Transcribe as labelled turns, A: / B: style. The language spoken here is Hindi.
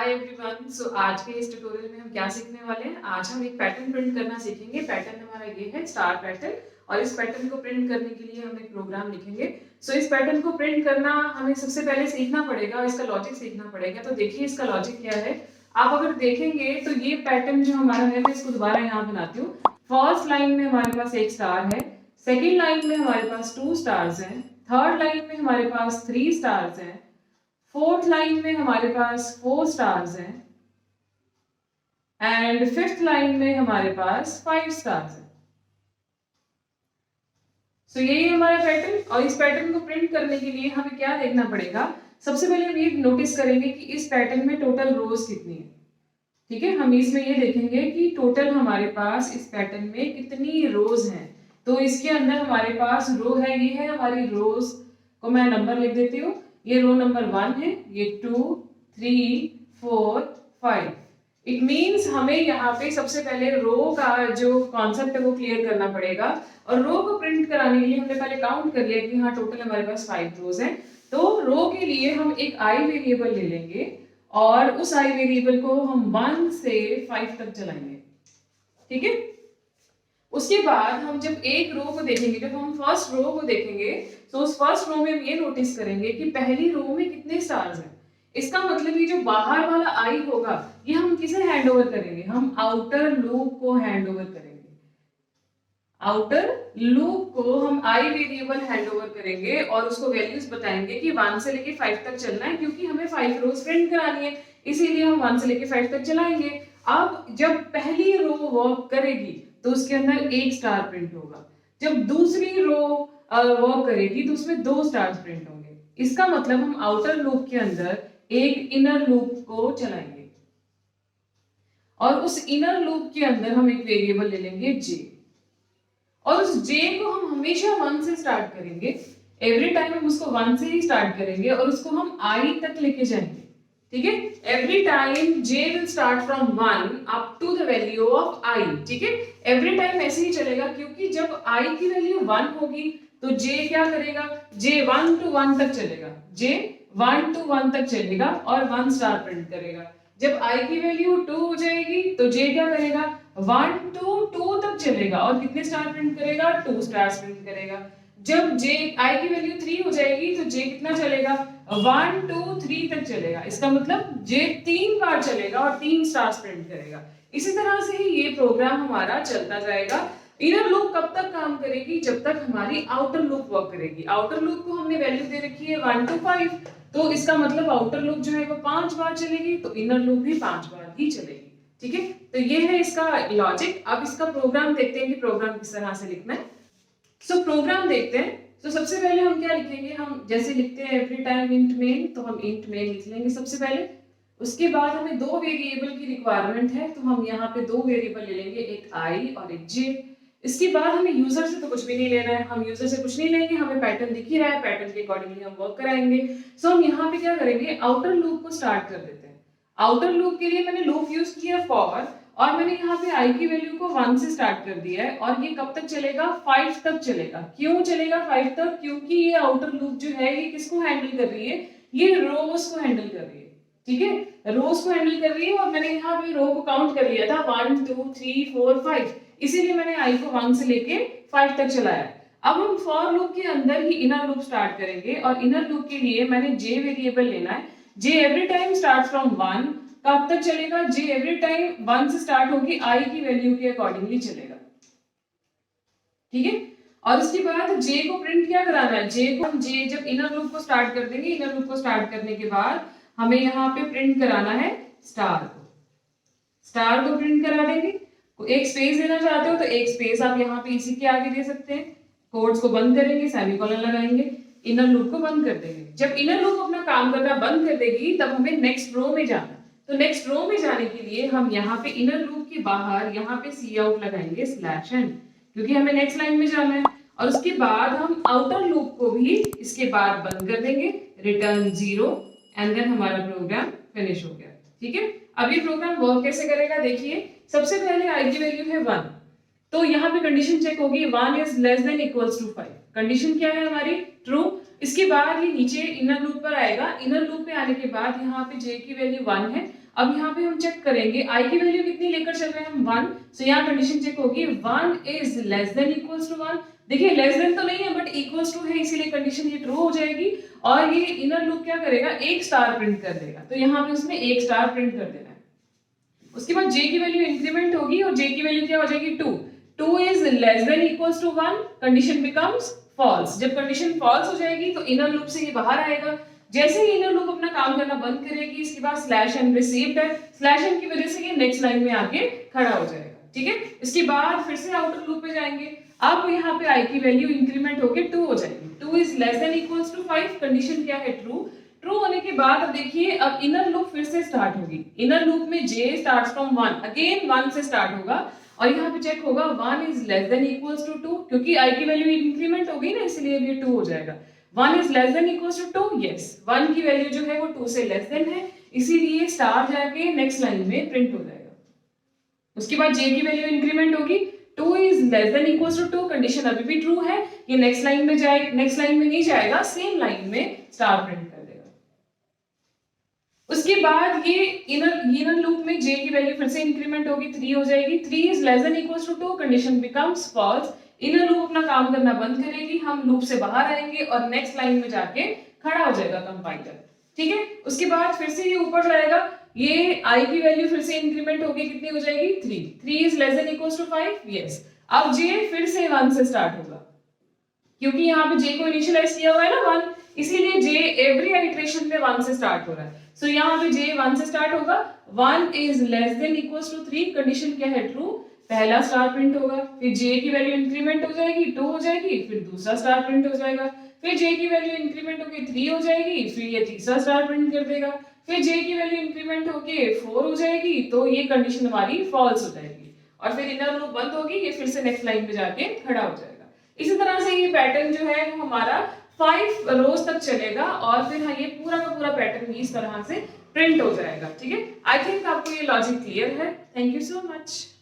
A: Hi everyone. सो आज के इस ट्यूटोरियल में हम क्या सीखने वाले हैं। आज हम एक पैटर्न प्रिंट करना सीखेंगे। पैटर्न हमारा ये है स्टार पैटर्न, और इस पैटर्न को प्रिंट करने के लिए हम एक प्रोग्राम लिखेंगे। सो इस पैटर्न को प्रिंट करना हमें सबसे पहले सीखना पड़ेगा, इसका लॉजिक सीखना पड़ेगा। तो देखिए इसका लॉजिक क्या है। आप अगर देखेंगे तो ये पैटर्न जो हमारा है, मैं इसको दोबारा यहाँ बनाती हूँ। फर्स्ट लाइन में हमारे पास एक स्टार है, सेकेंड लाइन में हमारे पास 2 स्टार्स हैं, थर्ड लाइन में हमारे पास 3 स्टार्स हैं, फोर्थ लाइन में हमारे पास 4 स्टार्स हैं, एंड फिफ्थ लाइन में हमारे पास 5 स्टार्स हैं। सो यही हमारा पैटर्न। और इस पैटर्न को प्रिंट करने के लिए हमें क्या देखना पड़ेगा। सबसे पहले हम ये नोटिस करेंगे कि इस पैटर्न में टोटल रोज कितनी है। ठीक है, हम इसमें ये देखेंगे कि टोटल हमारे पास इस पैटर्न में कितनी रोज हैं। तो इसके अंदर हमारे पास रो है, ये है हमारी रोज को मैं नंबर लिख देती हूँ। ये रो नंबर 1 है, ये 2, 3, 4, 5। इट मीन्स हमें यहाँ पे सबसे पहले रो का जो कॉन्सेप्ट है वो क्लियर करना पड़ेगा। और रो को प्रिंट कराने के लिए हमने पहले काउंट कर लिया कि हाँ टोटल हमारे पास 5 रोज हैं। तो रो के लिए हम एक आई वेरिएबल ले लेंगे और उस आई वेरिएबल को हम 1 से 5 तक चलाएंगे। ठीक है, उसके बाद हम जब एक रो को देखेंगे, जब हम फर्स्ट रो को देखेंगे तो उस फर्स्ट रो में हम ये नोटिस करेंगे कि पहली रो में कितने स्टार्स हैं। इसका मतलब ये जो बाहर वाला आई होगा ये हम किसे हैंड ओवर करेंगे, हम आउटर लूप को हैंड ओवर करेंगे। आउटर लूप को हम आई वेरिएबल हैंड ओवर करेंगे और उसको वैल्यूज बताएंगे कि 1 से लेके 5 तक चलना है, क्योंकि हमें 5 रोज प्रिंट करानी है, इसीलिए हम 1 से लेके 5 तक चलाएंगे। अब जब पहली रो वर्क करेगी तो उसके अंदर 1 स्टार प्रिंट होगा, जब दूसरी रो वर्क करेगी तो उसमें 2 स्टार्स प्रिंट होंगे। इसका मतलब हम आउटर लूप के अंदर एक इनर लूप को चलाएंगे और उस इनर लूप के अंदर हम एक वेरिएबल ले लेंगे जे, और उस जे को हम हमेशा 1 से स्टार्ट करेंगे। एवरी टाइम हम उसको 1 से ही स्टार्ट करेंगे और उसको हम आई तक लेके जाएंगे। ठीक है, every time j will start from 1 up to the value of i। ठीक है, एवरी टाइम ऐसे ही चलेगा, क्योंकि जब i की वैल्यू 1 होगी तो j क्या करेगा, j 1 to 1 तक चलेगा, j 1 to 1 तक चलेगा और 1 स्टार प्रिंट करेगा। जब i की वैल्यू 2 हो जाएगी तो j क्या करेगा, 1 to 2 तक चलेगा और कितने स्टार प्रिंट करेगा, 2 स्टार्स प्रिंट करेगा। जब i की वैल्यू 3 हो जाएगी तो j कितना चलेगा, 1 2 3 तक चलेगा। इसका मतलब j 3 बार चलेगा और 3 स्टार्स प्रिंट करेगा। इसी तरह से ही ये प्रोग्राम हमारा चलता जाएगा। इनर लूप कब तक काम करेगी, जब तक हमारी आउटर लूप वर्क करेगी। आउटर लूप को हमने वैल्यू दे रखी है 1 to 5, तो इसका मतलब आउटर लूप जो है वो 5 बार चलेगी, तो इनर लूप भी 5 बार ही चलेगी। ठीक है, तो ये है इसका लॉजिक। अब इसका प्रोग्राम देखते हैं कि प्रोग्राम किस तरह से लिखना है। सो प्रोग्राम देखते हैं। तो सबसे पहले हम क्या लिखेंगे, हम जैसे लिखते हैं एवरी टाइम इंट मेन, तो हम इंट मेन लिख लेंगे सबसे पहले। उसके बाद हमें 2 वेरिएबल की रिक्वायरमेंट है, तो हम यहाँ पे 2 वेरिएबल ले लेंगे, एक i और एक j। इसके बाद हमें यूजर से तो कुछ भी नहीं लेना है, हम यूजर से कुछ नहीं लेंगे, हमें पैटर्न दिख ही रहा है, पैटर्न के अकॉर्डिंगली हम वर्क कराएंगे। सो हम यहाँ पे क्या करेंगे, आउटर लूप को स्टार्ट कर देते हैं। आउटर लूप के लिए मैंने लूप यूज किया फॉर, और मैंने यहाँ पे i की वैल्यू को 1 से स्टार्ट कर दिया है, और ये कब तक चलेगा, 5 तक चलेगा। क्यों चलेगा 5 तक, क्योंकि ये आउटर लूप जो है ये किसको हैंडल कर रही है, ये रोज को हैंडल कर रही है। ठीक है, रोज को हैंडल कर रही है, और मैंने यहाँ पे रो को काउंट कर लिया था 1 2 3 4 5, इसीलिए मैंने i को 1 से लेके 5 तक चलाया। अब हम फॉर लूप के अंदर ही इनर लूप स्टार्ट करेंगे, और इनर लूप के लिए मैंने j वेरिएबल लेना है। j every time start from 1, कब तक चलेगा, j एवरी टाइम 1 से स्टार्ट होगी, i की वैल्यू के अकॉर्डिंगली चलेगा। ठीक है, और उसके बाद j को प्रिंट क्या कराना है, j को हम j जब इनर लूप को स्टार्ट कर देंगे, इनर लूप को स्टार्ट करने के बाद हमें यहाँ पे प्रिंट कराना है स्टार को प्रिंट करा देंगे। एक स्पेस देना चाहते हो तो एक स्पेस आप यहाँ पे इसी के आगे दे सकते हैं। कोड्स को बंद करेंगे, सेमीकोलन लगाएंगे, इनर लूप को बंद कर देंगे। जब इनर लूप अपना काम करना बंद कर देगी तब हमें नेक्स्ट रो में जाना। तो नेक्स्ट रो में जाने के लिए हम यहाँ पे इनर लूप के बाहर यहाँ पे सी आउट लगाएंगे /n, क्योंकि हमें नेक्स्ट लाइन में जाना है। और उसके बाद हम आउटर लूप को भी इसके बाद बंद कर देंगे, रिटर्न 0, एंड देन हमारा प्रोग्राम फिनिश हो गया। ठीक है, अब ये प्रोग्राम वर्क कैसे करेगा देखिए। सबसे पहले i की वैल्यू है 1, तो यहाँ पे कंडीशन चेक होगी 1 is less than equals to 5। Condition क्या है हमारी, ट्रू। इसके बाद ये नीचे इनर लूप पर आएगा। इनर लूप पे आने के बाद यहाँ पे j की वैल्यू 1 है, अब यहाँ पे हम चेक करेंगे आई की वैल्यू कितनी लेकर चल रहे हैं हम 1, सो यहाँ कंडीशन चेक होगी 1 is less than equals to 1। देखिए लेस देन तो नहीं है बट इक्वल्स टू है, इसीलिए कंडीशन ये ट्रू हो जाएगी और ये इनर लूप क्या करेगा, एक स्टार प्रिंट कर देगा, तो यहाँ पे उसने एक स्टार प्रिंट कर देना है। उसके बाद j की वैल्यू इंक्रीमेंट होगी और j की वैल्यू क्या हो जाएगी 2, 2 is less than equals to 1, condition becomes false. जब कंडीशन फॉल्स हो जाएगी तो इनर लूप से ये बाहर आएगा। जैसे ही इनर लूप अपना काम करना बंद करेगी, इसके बाद स्लैश एन रिसीव्ड है, स्लैश एन की वजह से ये नेक्स्ट लाइन में आके खड़ा हो जाएगा, ठीक है। इसके बाद फिर से आउटर लूप पे जाएंगे, अब यहाँ पे i की वैल्यू इंक्रीमेंट होके 2 हो जाएगी, 2 is less than equals to 5, condition क्या है ट्रू। ट्रू होने के बाद अब देखिए अब इनर लूप फिर से स्टार्ट होगी, इनर लूप में j स्टार्ट्स फ्रॉम 1, अगेन 1 से स्टार्ट होगा और यहाँ पे चेक होगा 1 is less than equals to 2, क्योंकि i की वैल्यू इंक्रीमेंट हो गई ना, इसलिए ये 2 हो जाएगा। 1 is less than equals to 2, yes 1 की वैल्यू जो है वो 2 से लेस देन है, इसीलिए स्टार जाके नेक्स्ट लाइन में प्रिंट हो जाएगा। उसके बाद j की वैल्यू इंक्रीमेंट होगी, 2 is less than equals to 2, condition अभी भी ट्रू है, ये नेक्स्ट लाइन में जाए, नेक्स्ट लाइन में नहीं जाएगा, सेम लाइन में स्टार प्रिंट कर देगा। उसके बाद ये इनर लूप में j की वैल्यू फिर से इंक्रीमेंट होगी, 3 हो जाएगी, 3 is less than equals to 2, condition becomes false. Inner loop अपना काम करना बंद करेगी, हम लूप से बाहर आएंगे और नेक्स्ट लाइन में जाके खड़ा हो जाएगा कंपाइलर, ठीक है। उसके बाद फिर से ये ऊपर जाएगा, ये i की वैल्यू फिर से इंक्रीमेंट होगी, कितनी हो जाएगी 3, 3 is less than equals to 5, yes. अब j फिर से 1 से स्टार्ट होगा, क्योंकि यहाँ पे j को इनिशियलाइज किया हुआ है ना 1, इसीलिए j एवरी आइटरेशन पे 1 से स्टार्ट हो रहा है, सो यहाँ पे j 1 से स्टार्ट होगा, 1 is less than equals to 3, condition क्या है ट्रू, पहला स्टार प्रिंट होगा, फिर j की वैल्यू इंक्रीमेंट हो जाएगी 2 हो जाएगी, फिर दूसरा स्टार प्रिंट हो जाएगा, फिर j की वैल्यू इंक्रीमेंट होके 3 हो जाएगी, फिर ये तीसरा स्टार प्रिंट कर देगा, फिर j की वैल्यू इंक्रीमेंट होके 4 हो जाएगी, तो ये कंडीशन हमारी फॉल्स हो जाएगी और फिर इनर लूप बंद होगी, ये फिर से नेक्स्ट लाइन पे जाके खड़ा हो जाएगा। इसी तरह से ये पैटर्न जो है वो हमारा 5 रोज तक चलेगा और फिर हाँ ये पूरा का पूरा पैटर्न इस तरह से प्रिंट हो जाएगा, ठीक है। आई थिंक आपको ये लॉजिक क्लियर है। Thank you so much.